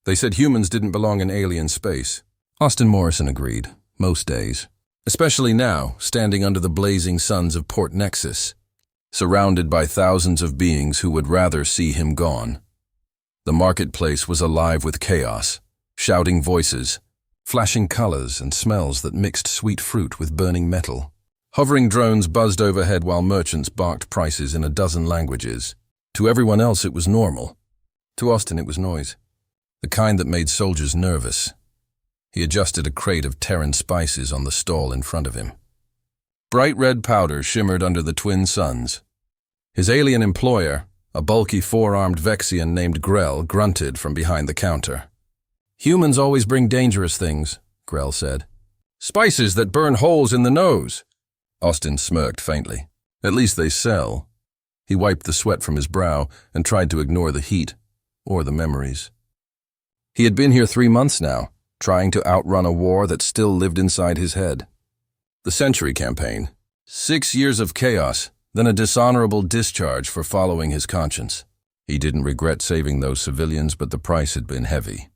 They said humans didn't belong in alien space. Austin Morrison agreed, most days. Especially now, standing under the blazing suns of Port Nexus, surrounded by thousands of beings who would rather see him gone. The marketplace was alive with chaos, shouting voices, flashing colors and smells that mixed sweet fruit with burning metal. Hovering drones buzzed overhead while merchants barked prices in a dozen languages. To everyone else it was normal. To Austin it was noise, the kind that made soldiers nervous. He adjusted a crate of Terran spices on the stall in front of him. Bright red powder shimmered under the twin suns. His alien employer, a bulky four-armed Vexian named Grell, grunted from behind the counter. "Humans always bring dangerous things," Grell said. "Spices that burn holes in the nose." Austin smirked faintly. "At least they sell." He wiped the sweat from his brow and tried to ignore the heat, or the memories. He had been here 3 months now, trying to outrun a war that still lived inside his head. The Century Campaign. 6 years of chaos, then a dishonorable discharge for following his conscience. He didn't regret saving those civilians, but the price had been heavy.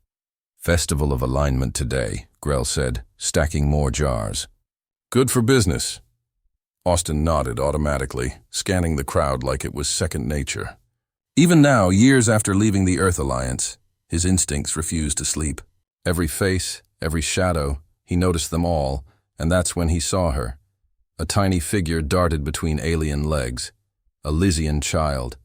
"Festival of Alignment today," Grell said, stacking more jars. "Good for business." Austin nodded automatically, scanning the crowd like it was second nature. Even now, years after leaving the Earth Alliance, his instincts refused to sleep. Every face, every shadow, he noticed them all, and that's when he saw her. A tiny figure darted between alien legs. A Lysian child.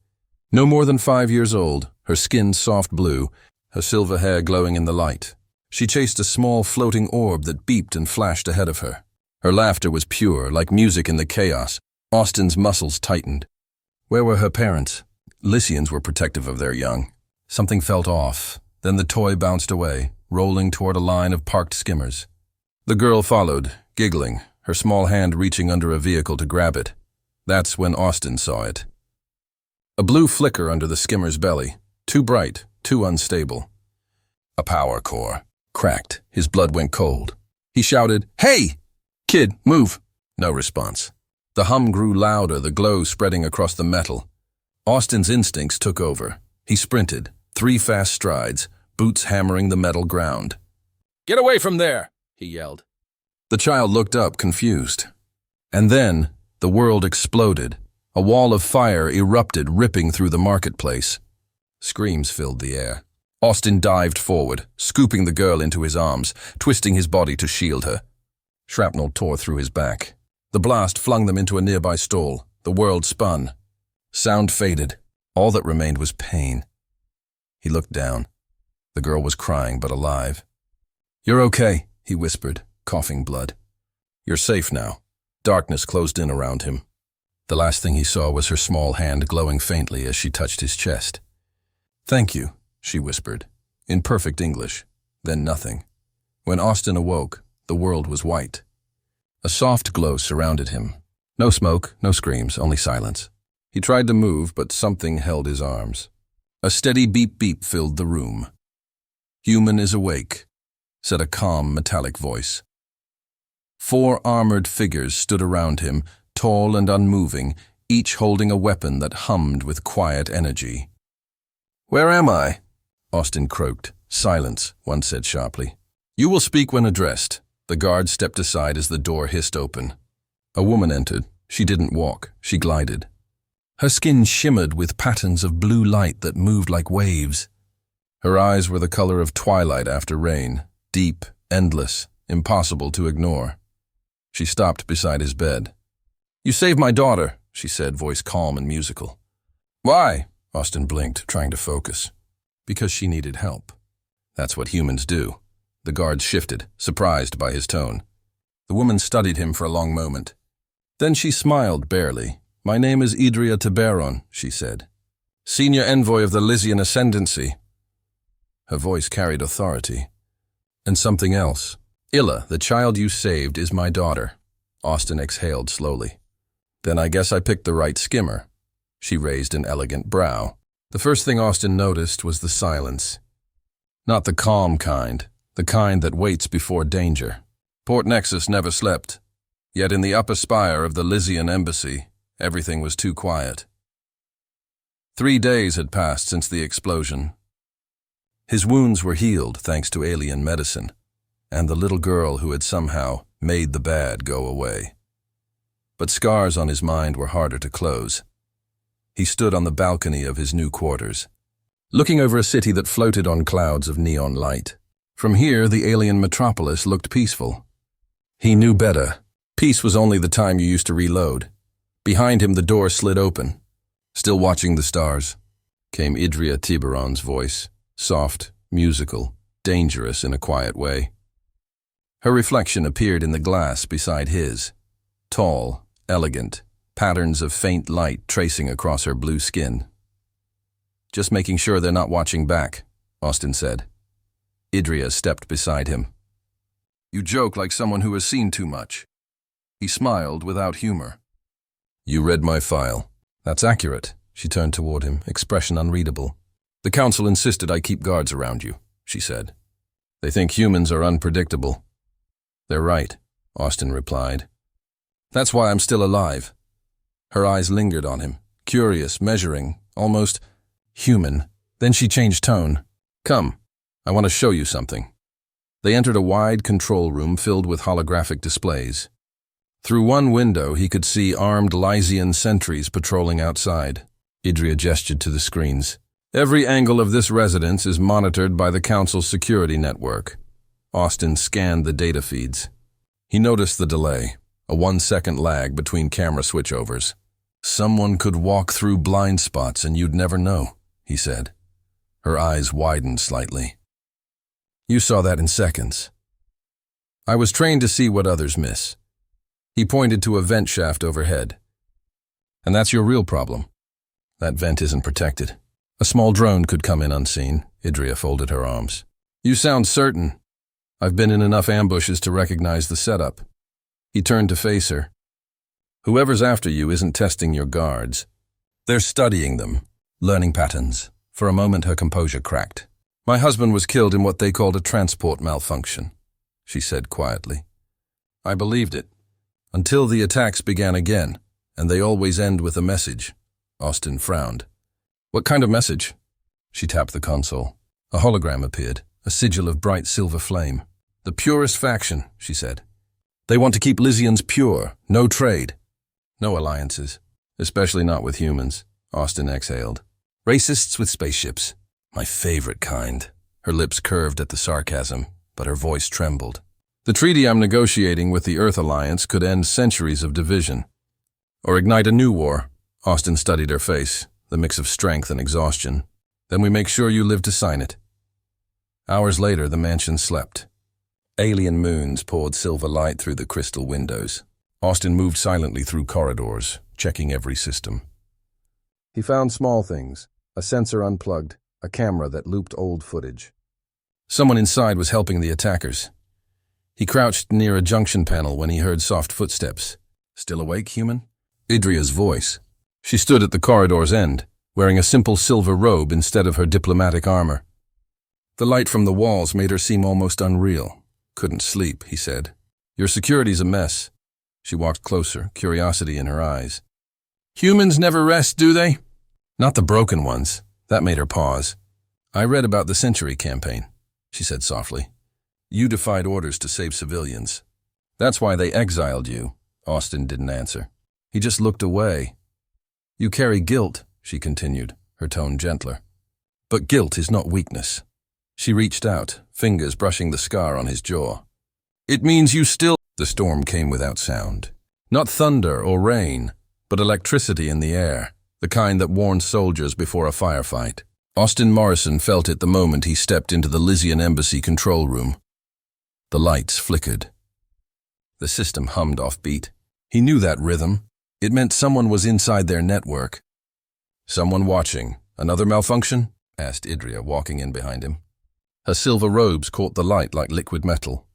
No more than 5 years old, her skin soft blue, her silver hair glowing in the light. She chased a small floating orb that beeped and flashed ahead of her. Her laughter was pure, like music in the chaos. Austin's muscles tightened. Where were her parents? Lysians were protective of their young. Something felt off. Then the toy bounced away, rolling toward a line of parked skimmers. The girl followed, giggling, her small hand reaching under a vehicle to grab it. That's when Austin saw it. A blue flicker under the skimmer's belly, too bright, too unstable. A power core. Cracked, his blood went cold. He shouted, "Hey! Kid, move!" No response. The hum grew louder, the glow spreading across the metal. Austin's instincts took over. He sprinted, 3 fast strides, boots hammering the metal ground. "Get away from there!" he yelled. The child looked up, confused. And then, the world exploded. A wall of fire erupted, ripping through the marketplace. Screams filled the air. Austin dived forward, scooping the girl into his arms, twisting his body to shield her. Shrapnel tore through his back. The blast flung them into a nearby stall. The world spun. Sound faded. All that remained was pain. He looked down. The girl was crying, but alive. "You're okay," he whispered, coughing blood. "You're safe now." Darkness closed in around him. The last thing he saw was her small hand glowing faintly as she touched his chest. "Thank you," she whispered, in perfect English. Then nothing. When Austin awoke, the world was white. A soft glow surrounded him. No smoke, no screams, only silence. He tried to move, but something held his arms. A steady beep-beep filled the room. "Human is awake," said a calm, metallic voice. 4 armored figures stood around him, tall and unmoving, each holding a weapon that hummed with quiet energy. "Where am I?" Austin croaked. "Silence," one said sharply. "You will speak when addressed." The guard stepped aside as the door hissed open. A woman entered. She didn't walk. She glided. Her skin shimmered with patterns of blue light that moved like waves. Her eyes were the color of twilight after rain, deep, endless, impossible to ignore. She stopped beside his bed. "You saved my daughter," she said, voice calm and musical. "Why?" Austin blinked, trying to focus. "Because she needed help. That's what humans do." The guard shifted, surprised by his tone. The woman studied him for a long moment. Then she smiled barely. "My name is Idria Tiberon," she said. "Senior envoy of the Lysian Ascendancy." Her voice carried authority. "And something else. Illa, the child you saved, is my daughter." Austin exhaled slowly. "Then I guess I picked the right skimmer." She raised an elegant brow. The first thing Austin noticed was the silence. Not the calm kind, the kind that waits before danger. Port Nexus never slept. Yet in the upper spire of the Lysian embassy, everything was too quiet. 3 days had passed since the explosion. His wounds were healed thanks to alien medicine, and the little girl who had somehow made the bad go away. But scars on his mind were harder to close. He stood on the balcony of his new quarters, looking over a city that floated on clouds of neon light. From here, the alien metropolis looked peaceful. He knew better. Peace was only the time you used to reload. Behind him, the door slid open. Still watching the stars, came Idria Tiburon's voice, soft, musical, dangerous in a quiet way. Her reflection appeared in the glass beside his, tall, elegant, patterns of faint light tracing across her blue skin. "Just making sure they're not watching back," Austin said. Idria stepped beside him. "You joke like someone who has seen too much." He smiled without humor. "You read my file." "That's accurate." She turned toward him, expression unreadable. "The council insisted I keep guards around you," she said. "They think humans are unpredictable." "They're right," Austin replied. "That's why I'm still alive." Her eyes lingered on him, curious, measuring, almost human. Then she changed tone. "Come, I want to show you something." They entered a wide control room filled with holographic displays. Through one window, he could see armed Lysian sentries patrolling outside. Idria gestured to the screens. "Every angle of this residence is monitored by the council's security network." Austin scanned the data feeds. He noticed the delay, a 1-second lag between camera switchovers. "Someone could walk through blind spots and you'd never know," he said. Her eyes widened slightly. "You saw that in seconds." "I was trained to see what others miss." He pointed to a vent shaft overhead. "And that's your real problem. That vent isn't protected. A small drone could come in unseen." Idria folded her arms. "You sound certain." "I've been in enough ambushes to recognize the setup." He turned to face her. "Whoever's after you isn't testing your guards. They're studying them, learning patterns." For a moment, her composure cracked. "My husband was killed in what they called a transport malfunction," she said quietly. "I believed it. Until the attacks began again, and they always end with a message." Austin frowned. "What kind of message?" She tapped the console. A hologram appeared, a sigil of bright silver flame. "The purest faction," she said. "They want to keep Lysians pure, no trade, no alliances, especially not with humans." Austin exhaled. "Racists with spaceships. My favorite kind." Her lips curved at the sarcasm, but her voice trembled. "The treaty I'm negotiating with the Earth Alliance could end centuries of division. Or ignite a new war." Austin studied her face, the mix of strength and exhaustion. "Then we make sure you live to sign it." Hours later, the mansion slept. Alien moons poured silver light through the crystal windows. Austin moved silently through corridors, checking every system. He found small things, a sensor unplugged, a camera that looped old footage. Someone inside was helping the attackers. He crouched near a junction panel when he heard soft footsteps. "Still awake, human?" Idria's voice. She stood at the corridor's end, wearing a simple silver robe instead of her diplomatic armor. The light from the walls made her seem almost unreal. "Couldn't sleep," he said. "Your security's a mess." She walked closer, curiosity in her eyes. "Humans never rest, do they?" "Not the broken ones." That made her pause. "I read about the Century campaign," she said softly. "You defied orders to save civilians. That's why they exiled you." Austin didn't answer. He just looked away. "You carry guilt," she continued, her tone gentler. "But guilt is not weakness." She reached out, fingers brushing the scar on his jaw. "It means you still—" The storm came without sound. Not thunder or rain, but electricity in the air, the kind that warns soldiers before a firefight. Austin Morrison felt it the moment he stepped into the Lysian embassy control room. The lights flickered. The system hummed off-beat. He knew that rhythm. It meant someone was inside their network. "Someone watching. Another malfunction?" asked Idria, walking in behind him. Her silver robes caught the light like liquid metal.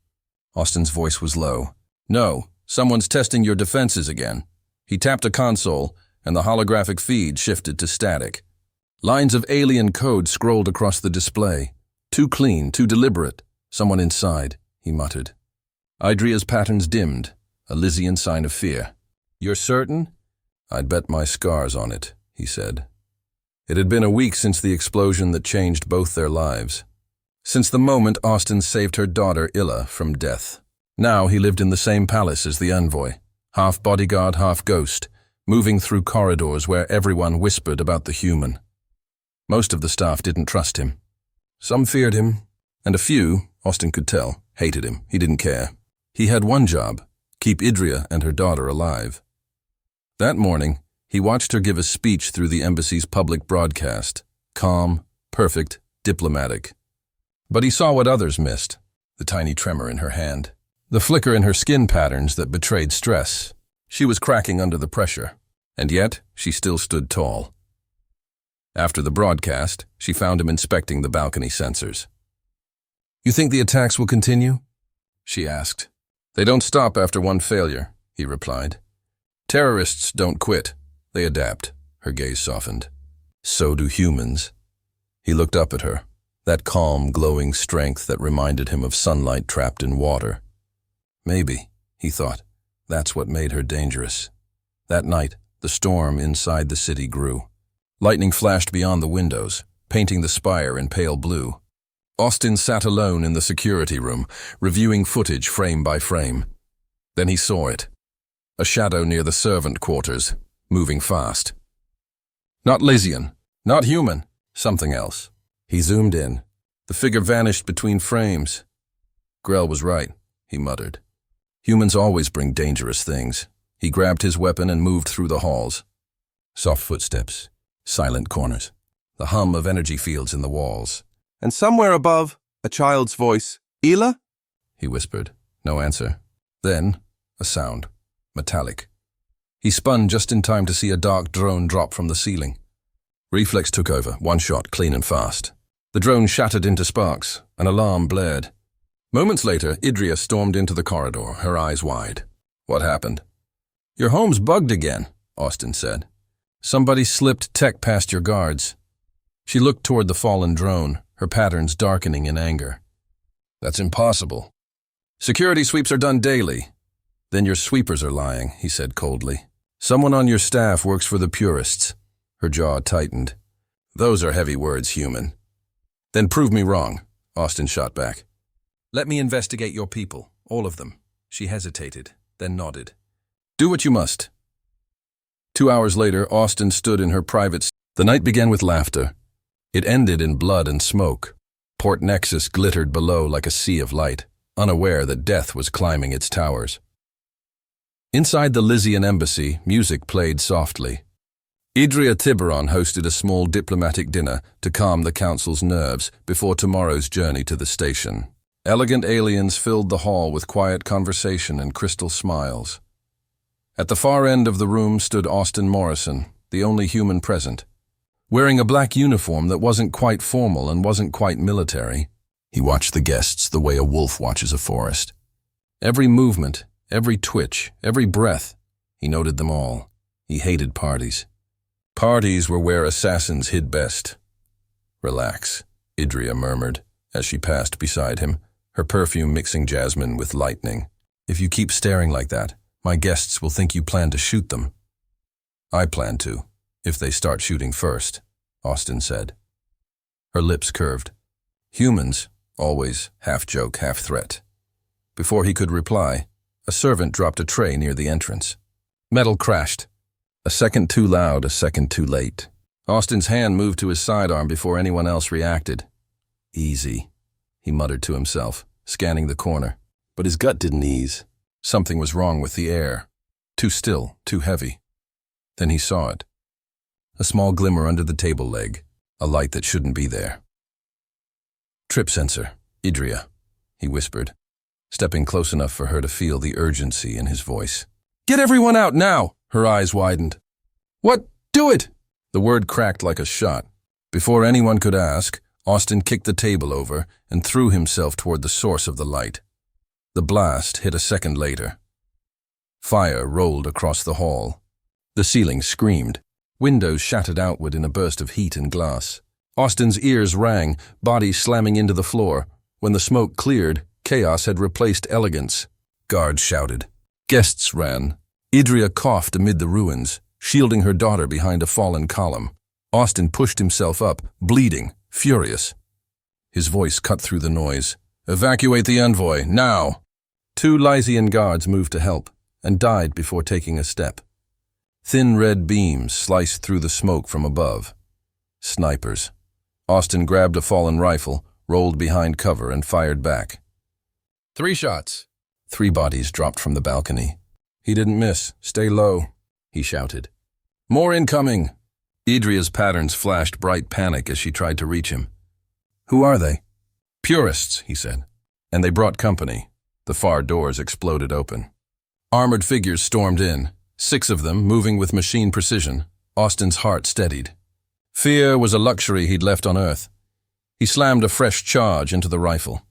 Austin's voice was low. "No, someone's testing your defenses again." He tapped a console, and the holographic feed shifted to static. Lines of alien code scrolled across the display. "Too clean, too deliberate. Someone inside," he muttered. Idria's patterns dimmed, a Lysian sign of fear. "You're certain?" "I'd bet my scars on it," he said. It had been a week since the explosion that changed both their lives. since the moment Austin saved her daughter Illa from death. Now he lived in the same palace as the envoy, half bodyguard, half ghost, moving through corridors where everyone whispered about the human. Most of the staff didn't trust him. Some feared him, and a few, Austin could tell, hated him. He didn't care. He had one job: keep Idria and her daughter alive. That morning, he watched her give a speech through the embassy's public broadcast. Calm, perfect, diplomatic. But he saw what others missed: the tiny tremor in her hand, the flicker in her skin patterns that betrayed stress. She was cracking under the pressure, and yet she still stood tall. After the broadcast, she found him inspecting the balcony sensors. "You think the attacks will continue?" she asked. "They don't stop after one failure," he replied. "Terrorists don't quit. They adapt." Her gaze softened. "So do humans." He looked up at her, that calm, glowing strength that reminded him of sunlight trapped in water. Maybe, he thought, that's what made her dangerous. That night, the storm inside the city grew. Lightning flashed beyond the windows, painting the spire in pale blue. Austin sat alone in the security room, reviewing footage frame by frame. Then he saw it. A shadow near the servant quarters, moving fast. Not Lysian, not human, something else. He zoomed in. The figure vanished between frames. Grell was right, he muttered. Humans always bring dangerous things. He grabbed his weapon and moved through the halls. Soft footsteps, silent corners, the hum of energy fields in the walls. And somewhere above, a child's voice. "Ila?" He whispered. No answer. Then, a sound. Metallic. He spun just in time to see a dark drone drop from the ceiling. Reflex took over, one shot, clean and fast. The drone shattered into sparks. An alarm blared. Moments later, Idria stormed into the corridor, her eyes wide. "What happened?" "Your home's bugged again," Austin said. "Somebody slipped tech past your guards." She looked toward the fallen drone, her patterns darkening in anger. "That's impossible. Security sweeps are done daily." "Then your sweepers are lying," he said coldly. "Someone on your staff works for the purists." Her jaw tightened. "Those are heavy words, human." "Then prove me wrong," Austin shot back. "Let me investigate your people, all of them." She hesitated, then nodded. "Do what you must." 2 hours later, Austin stood in her private. The night began with laughter. It ended in blood and smoke. Port Nexus glittered below like a sea of light, unaware that death was climbing its towers. Inside the Lysian embassy, music played softly. Idria Tiburon hosted a small diplomatic dinner to calm the council's nerves before tomorrow's journey to the station. Elegant aliens filled the hall with quiet conversation and crystal smiles. At the far end of the room stood Austin Morrison, the only human present. Wearing a black uniform that wasn't quite formal and wasn't quite military, he watched the guests the way a wolf watches a forest. Every movement, every twitch, every breath, he noted them all. He hated parties. Parties were where assassins hid best. "Relax," Idria murmured as she passed beside him, her perfume mixing jasmine with lightning. "If you keep staring like that, my guests will think you plan to shoot them." "I plan to, if they start shooting first," Austin said. Her lips curved. Humans, always half joke, half threat. Before he could reply, a servant dropped a tray near the entrance. Metal crashed. A second too loud, a second too late. Austin's hand moved to his sidearm before anyone else reacted. "Easy," he muttered to himself, scanning the corner. But his gut didn't ease. Something was wrong with the air. Too still, too heavy. Then he saw it. A small glimmer under the table leg, a light that shouldn't be there. "Trip sensor, Idria," he whispered, stepping close enough for her to feel the urgency in his voice. "Get everyone out now!" Her eyes widened. "What? Do it!" The word cracked like a shot. Before anyone could ask, Austin kicked the table over and threw himself toward the source of the light. The blast hit a second later. Fire rolled across the hall. The ceiling screamed. Windows shattered outward in a burst of heat and glass. Austin's ears rang, body slamming into the floor. When the smoke cleared, chaos had replaced elegance. Guards shouted. Guests ran. Idria coughed amid the ruins, shielding her daughter behind a fallen column. Austin pushed himself up, bleeding, furious. His voice cut through the noise. "Evacuate the envoy, now!" 2 Lysian guards moved to help, and died before taking a step. Thin red beams sliced through the smoke from above. Snipers. Austin grabbed a fallen rifle, rolled behind cover, and fired back. 3 shots. 3 bodies dropped from the balcony. "He didn't miss. Stay low," he shouted. "More incoming!" Idria's patterns flashed bright panic as she tried to reach him. "Who are they?" "Purists," he said. "And they brought company." The far doors exploded open. Armored figures stormed in, 6 of them moving with machine precision. Austin's heart steadied. Fear was a luxury he'd left on Earth. He slammed a fresh charge into the rifle.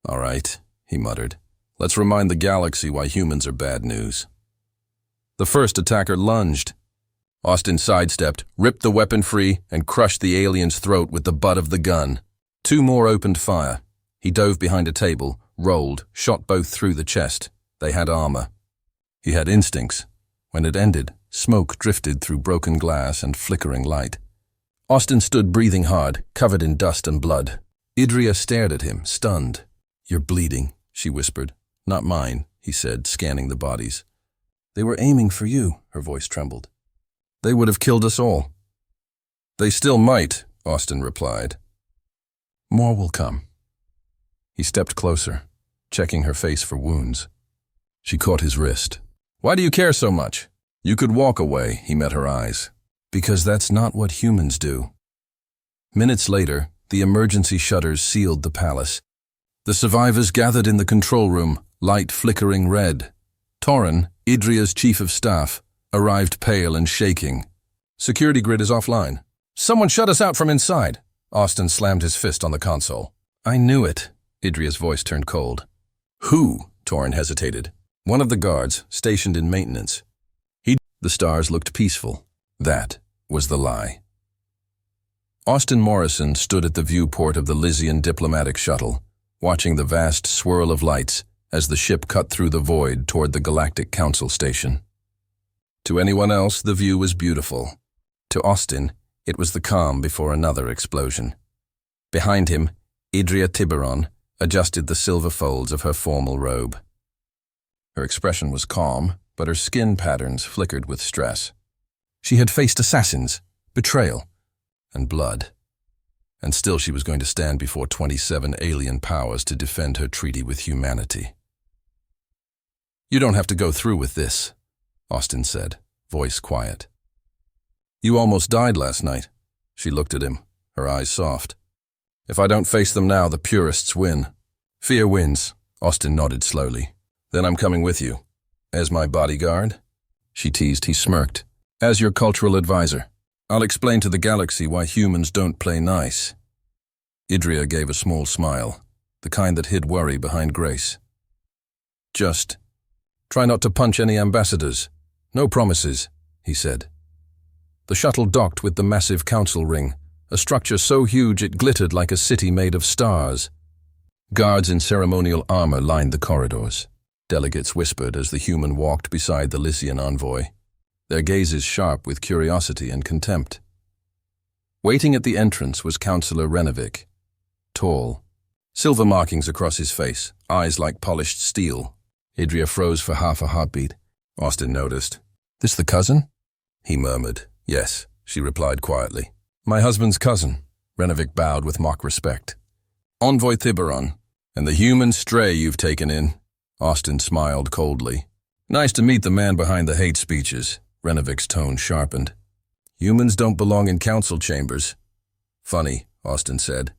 "All right," he muttered. "Let's remind the galaxy why humans are bad news." The first attacker lunged. Austin sidestepped, ripped the weapon free, and crushed the alien's throat with the butt of the gun. 2 more opened fire. He dove behind a table, rolled, shot both through the chest. They had armor. He had instincts. When it ended, smoke drifted through broken glass and flickering light. Austin stood breathing hard, covered in dust and blood. Idria stared at him, stunned. "You're bleeding," she whispered. "Not mine," he said, scanning the bodies. "They were aiming for you," her voice trembled. "They would have killed us all." "They still might," Austin replied. "More will come." He stepped closer, checking her face for wounds. She caught his wrist. "Why do you care so much?" "You could walk away," he met her eyes. "Because that's not what humans do." Minutes later, the emergency shutters sealed the palace. The survivors gathered in the control room, light flickering red. Torren, Idria's chief of staff, arrived pale and shaking. "Security grid is offline." "Someone shut us out from inside." Austin slammed his fist on the console. "I knew it." Idria's voice turned cold. "Who?" Torren hesitated. "One of the guards, stationed in maintenance." The stars looked peaceful. That was the lie. Austin Morrison stood at the viewport of the Lysian diplomatic shuttle, watching the vast swirl of lights as the ship cut through the void toward the Galactic Council station. To anyone else, the view was beautiful. To Austin, it was the calm before another explosion. Behind him, Idria Tiburon adjusted the silver folds of her formal robe. Her expression was calm, but her skin patterns flickered with stress. She had faced assassins, betrayal, and blood. And still she was going to stand before 27 alien powers to defend her treaty with humanity. "You don't have to go through with this," Austin said, voice quiet. "You almost died last night." She looked at him, her eyes soft. "If I don't face them now, the purists win." "Fear wins," Austin nodded slowly. "Then I'm coming with you." "As my bodyguard?" She teased. He smirked. "As your cultural advisor. I'll explain to the galaxy why humans don't play nice." Idria gave a small smile, the kind that hid worry behind grace. "Just try not to punch any ambassadors. No promises," he said. The shuttle docked with the massive council ring, a structure so huge it glittered like a city made of stars. Guards in ceremonial armor lined the corridors. Delegates whispered as the human walked beside the Lysian envoy, their gazes sharp with curiosity and contempt. Waiting at the entrance was Councillor Renovic, tall, silver markings across his face, eyes like polished steel. Idria froze for half a heartbeat. Austin noticed. "This the cousin?" He murmured. "Yes," she replied quietly. "My husband's cousin." Renovic bowed with mock respect. "Envoy Tiburon, and the human stray you've taken in." Austin smiled coldly. "Nice to meet the man behind the hate speeches." Renovic's tone sharpened. "Humans don't belong in council chambers." "Funny," Austin said.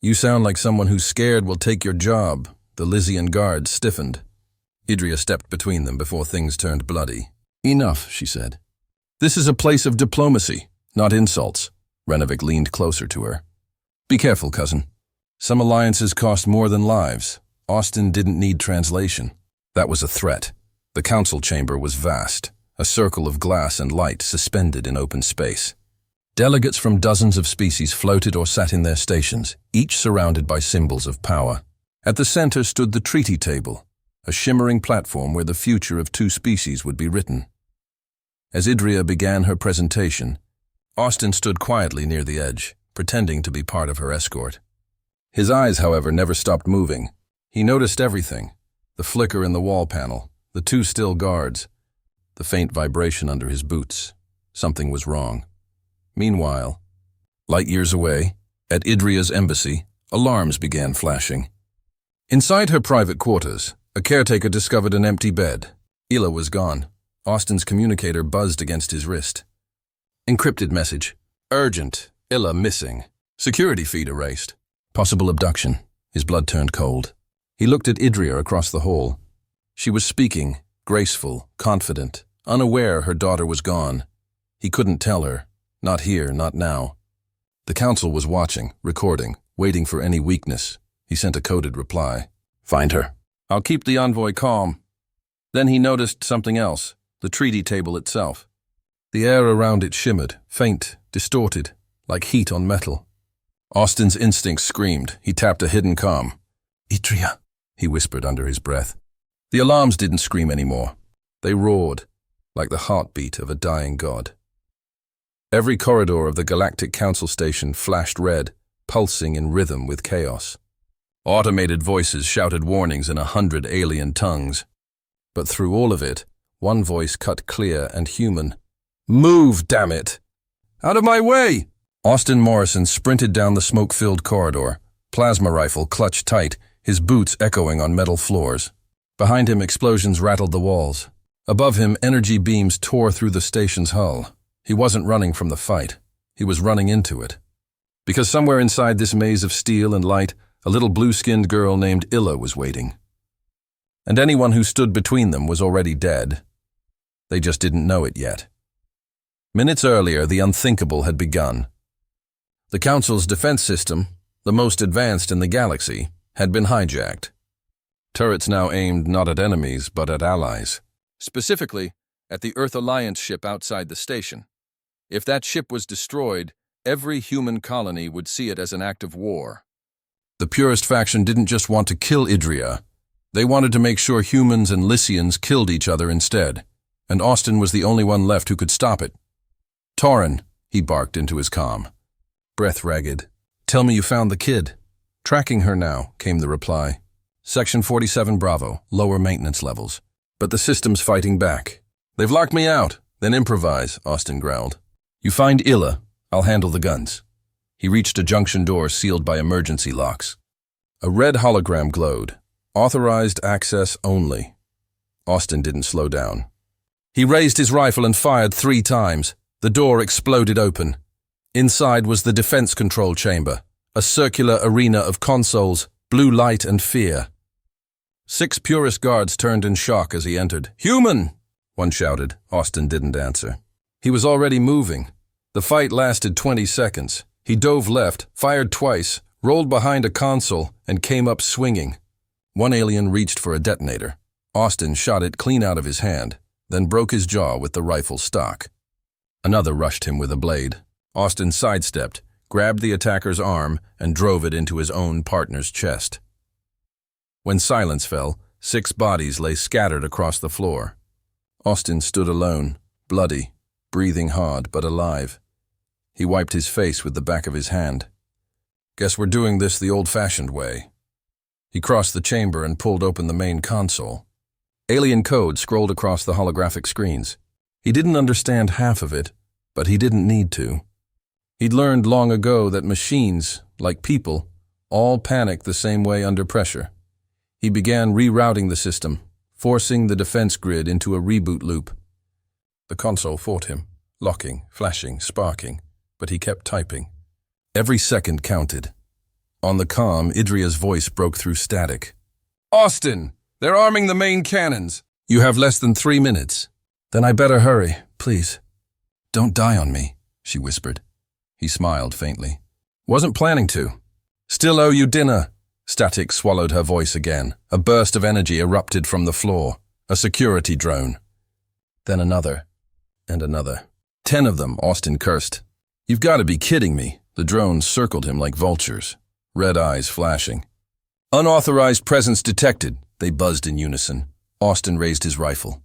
"You sound like someone who's scared will take your job." The Lysian guards stiffened. Idria stepped between them before things turned bloody. "Enough," she said. "This is a place of diplomacy, not insults." Renovic leaned closer to her. "Be careful, cousin. Some alliances cost more than lives." Austin didn't need translation. That was a threat. The council chamber was vast, a circle of glass and light suspended in open space. Delegates from dozens of species floated or sat in their stations, each surrounded by symbols of power. At the center stood the treaty table, a shimmering platform where the future of 2 species would be written. As Idria began her presentation, Austin stood quietly near the edge, pretending to be part of her escort. His eyes, however, never stopped moving. He noticed everything: the flicker in the wall panel, the two still guards, the faint vibration under his boots. Something was wrong. Meanwhile, light years away, at Idria's embassy, alarms began flashing. Inside her private quarters, a caretaker discovered an empty bed. Ila was gone. Austin's communicator buzzed against his wrist. Encrypted message. Urgent. Ila missing. Security feed erased. Possible abduction. His blood turned cold. He looked at Idria across the hall. She was speaking, graceful, confident, unaware her daughter was gone. He couldn't tell her. Not here, not now. The council was watching, recording, waiting for any weakness. He sent a coded reply. Find her. I'll keep the envoy calm. Then he noticed something else, the treaty table itself. The air around it shimmered, faint, distorted, like heat on metal. Austin's instincts screamed. He tapped a hidden comm. Idria, he whispered under his breath. The alarms didn't scream anymore. They roared, like the heartbeat of a dying god. Every corridor of the Galactic Council station flashed red, pulsing in rhythm with chaos. Automated voices shouted warnings in 100 alien tongues. But through all of it, one voice cut clear and human. Move, damn it! Out of my way! Austin Morrison sprinted down the smoke-filled corridor, plasma rifle clutched tight, his boots echoing on metal floors. Behind him, explosions rattled the walls. Above him, energy beams tore through the station's hull. He wasn't running from the fight. He was running into it. Because somewhere inside this maze of steel and light, a little blue-skinned girl named Ila was waiting. And anyone who stood between them was already dead. They just didn't know it yet. Minutes earlier, the unthinkable had begun. The Council's defense system, the most advanced in the galaxy, had been hijacked. Turrets now aimed not at enemies, but at allies. Specifically, at the Earth Alliance ship outside the station. If that ship was destroyed, every human colony would see it as an act of war. The purist faction didn't just want to kill Idria. They wanted to make sure humans and Lysians killed each other instead, and Austin was the only one left who could stop it. Tauren, he barked into his comm. Breath ragged. Tell me you found the kid. Tracking her now, came the reply. Section 47 Bravo, lower maintenance levels. But the system's fighting back. They've locked me out. Then improvise, Austin growled. You find Ila. I'll handle the guns. He reached a junction door sealed by emergency locks. A red hologram glowed. Authorized access only. Austin didn't slow down. He raised his rifle and fired 3 times. The door exploded open. Inside was the defense control chamber, a circular arena of consoles, blue light and fear. 6 purist guards turned in shock as he entered. Human! One shouted. Austin didn't answer. He was already moving. The fight lasted 20 seconds. He dove left, fired twice, rolled behind a console, and came up swinging. One alien reached for a detonator. Austin shot it clean out of his hand, then broke his jaw with the rifle stock. Another rushed him with a blade. Austin sidestepped, grabbed the attacker's arm, and drove it into his own partner's chest. When silence fell, 6 bodies lay scattered across the floor. Austin stood alone, bloody, breathing hard but alive. He wiped his face with the back of his hand. Guess we're doing this the old-fashioned way. He crossed the chamber and pulled open the main console. Alien code scrolled across the holographic screens. He didn't understand half of it, but he didn't need to. He'd learned long ago that machines, like people, all panic the same way under pressure. He began rerouting the system, forcing the defense grid into a reboot loop. The console fought him, locking, flashing, sparking, but he kept typing. Every second counted. On the comm, Idria's voice broke through static. Austin, they're arming the main cannons. You have less than 3 minutes. Then I better hurry, please. Don't die on me, she whispered. He smiled faintly. Wasn't planning to. Still owe you dinner. Static swallowed her voice again. A burst of energy erupted from the floor. A security drone. Then another. And another. 10 of them, Austin cursed. You've got to be kidding me. The drones circled him like vultures, red eyes flashing. Unauthorized presence detected, they buzzed in unison. Austin raised his rifle.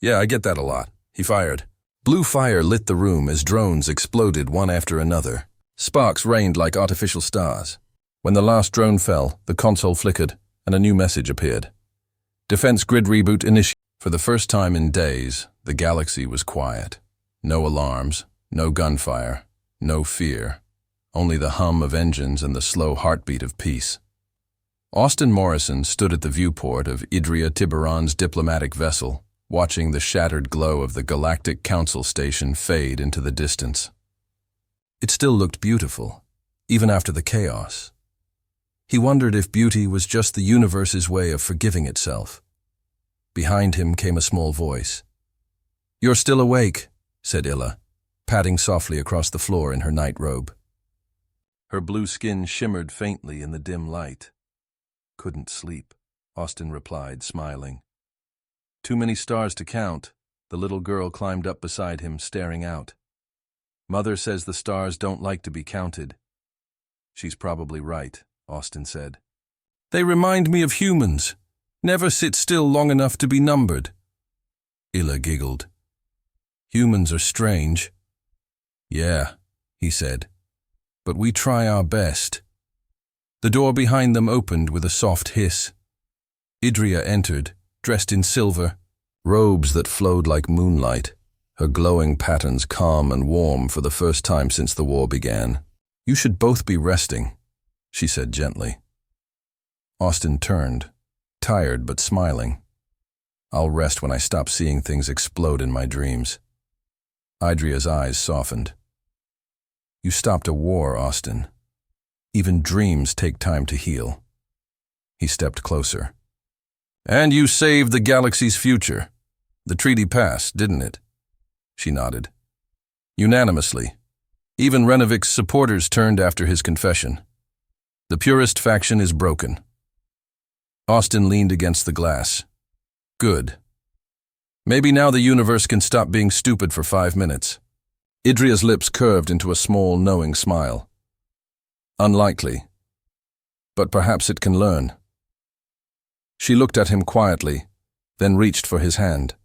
Yeah, I get that a lot. He fired. Blue fire lit the room as drones exploded one after another. Sparks rained like artificial stars. When the last drone fell, the console flickered, and a new message appeared. Defense grid reboot initiated. For the first time in days, the galaxy was quiet. No alarms, no gunfire, no fear. Only the hum of engines and the slow heartbeat of peace. Austin Morrison stood at the viewport of Idria Tiburon's diplomatic vessel, watching the shattered glow of the Galactic Council station fade into the distance. It still looked beautiful, even after the chaos. He wondered if beauty was just the universe's way of forgiving itself. Behind him came a small voice. "You're still awake," said Illa, padding softly across the floor in her night robe. Her blue skin shimmered faintly in the dim light. "Couldn't sleep," Austin replied, smiling. "Too many stars to count." The little girl climbed up beside him, staring out. "Mother says the stars don't like to be counted." "She's probably right," Austin said. "They remind me of humans. Never sit still long enough to be numbered." Illa giggled. "Humans are strange." "Yeah," he said, "but we try our best." The door behind them opened with a soft hiss. Idria entered, dressed in silver, robes that flowed like moonlight, her glowing patterns calm and warm for the first time since the war began. "You should both be resting," she said gently. Austin turned, tired but smiling. "I'll rest when I stop seeing things explode in my dreams." Idria's eyes softened. "You stopped a war, Austin. Even dreams take time to heal." He stepped closer. "And you saved the galaxy's future. The treaty passed, didn't it?" She nodded. "Unanimously. Even Renovic's supporters turned after his confession. The purist faction is broken." Austin leaned against the glass. "Good. Maybe now the universe can stop being stupid for 5 minutes." Idria's lips curved into a small, knowing smile. "Unlikely. But perhaps it can learn." She looked at him quietly, then reached for his hand.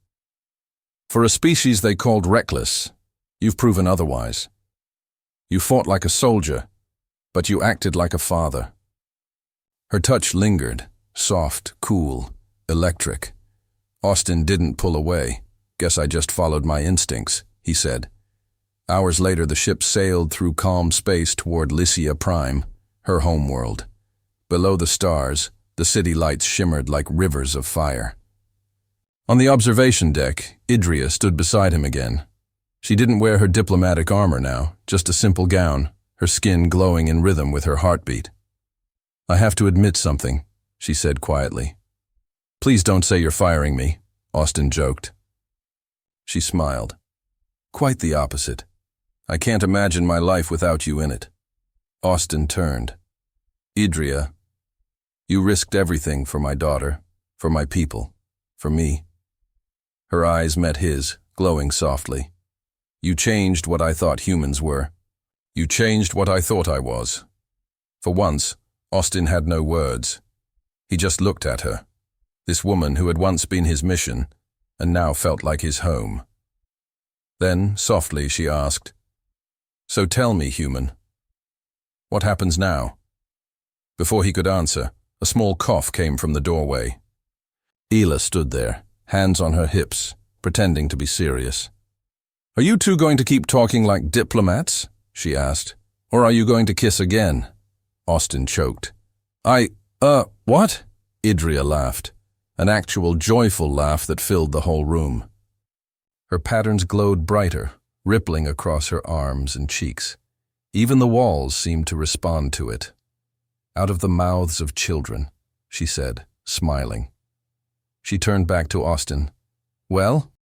"For a species they called reckless, you've proven otherwise. You fought like a soldier, but you acted like a father." Her touch lingered, soft, cool, electric. Austin didn't pull away. "Guess I just followed my instincts," he said. Hours later, the ship sailed through calm space toward Lysia Prime, her homeworld. Below the stars, the city lights shimmered like rivers of fire. On the observation deck, Idria stood beside him again. She didn't wear her diplomatic armor now, just a simple gown, her skin glowing in rhythm with her heartbeat. "I have to admit something," she said quietly. "Please don't say you're firing me," Austin joked. She smiled. "Quite the opposite. I can't imagine my life without you in it." Austin turned. "Idria, you risked everything for my daughter, for my people, for me." Her eyes met his, glowing softly. "You changed what I thought humans were. You changed what I thought I was." For once, Austin had no words. He just looked at her, this woman who had once been his mission and now felt like his home. Then, softly, she asked, "So tell me, human, what happens now?" Before he could answer, a small cough came from the doorway. Illa stood there, hands on her hips, pretending to be serious. "Are you two going to keep talking like diplomats?" she asked. "Or are you going to kiss again?" Austin choked. What?" Idria laughed, an actual joyful laugh that filled the whole room. Her patterns glowed brighter, rippling across her arms and cheeks. Even the walls seemed to respond to it. "Out of the mouths of children," she said, smiling. She turned back to Austin. "Well?"